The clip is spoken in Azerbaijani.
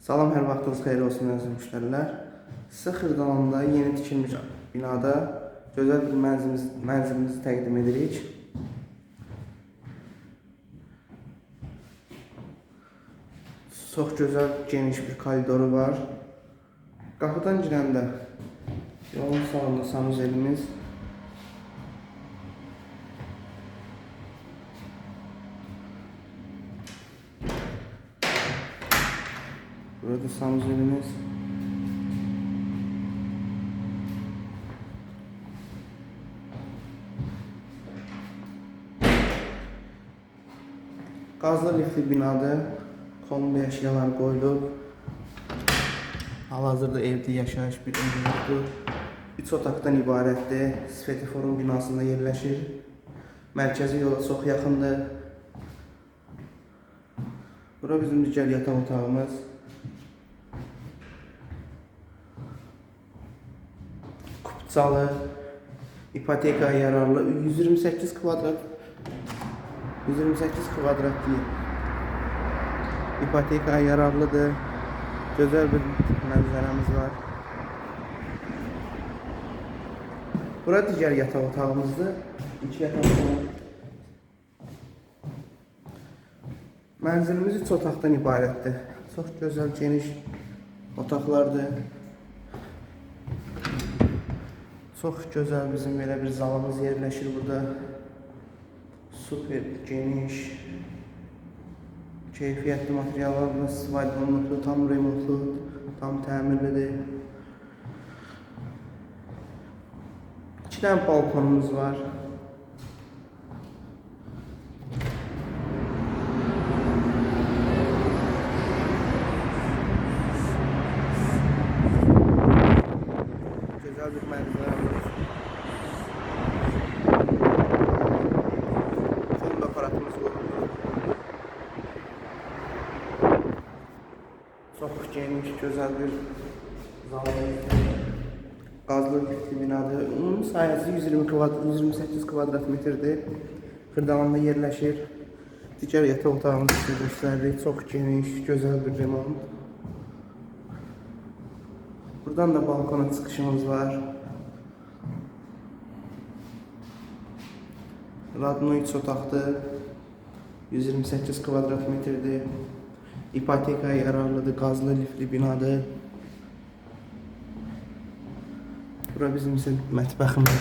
Salam, hər vaxtınız xeyir olsun əziz müştərilər. Sizə Xırdalanda yeni tikilmiş binada gözəl bir mənzilimizi təqdim edirik. Çox gözəl, geniş bir koridoru var. Qapıdan girəndə yolun sağında sanuzelimiz, burada sanuzelimiz, gazlı liftli binadır. Kombi eşyalar qoyulub. Hal-hazırda evdə yaşayış bir evdir. 3 otaqdan ibarətdir. Svetoforun binasında yerləşir. Mərkəzi yola çox yaxındır. Bura bizim digər yataq otağımız. Kupçalı, ipotekaya yararlı 128 kvadrat değil. İpotekaya yararlıdır. Güzel bir mənzərəmiz var. Bura digər yataq otağımızdır. 2 yataq otağı. Mənzilimiz 3 otaqdan ibarətdir. Çox gözəl, geniş otaqlardır. Çox gözəl bizim belə bir zalımız yerləşir burada. Super geniş, keyfiyyətli materiallarla istifadə olunubdur, tam remontlu, tam təmirlidir. 2 dənə balkonumuz var. Güzel bir mənzərəmiz. Fon aparatımız qurulur. Çox geniş, gözəl bir zalımız. Gazlı liftli binadır. Onun sayəsi 128 kvadrat metrdir. Xırdalanda yerləşir. Digər yataq otağımız size göstəririk. Çox geniş, gözəl bir remont. Buradan da balkona çıxışımız var. Radno 3 otaqdır. 128 kvadrat metrdir. İpotekaya yararlıdır, gazlı liftli binadır. Bura bizim mətbəximiz.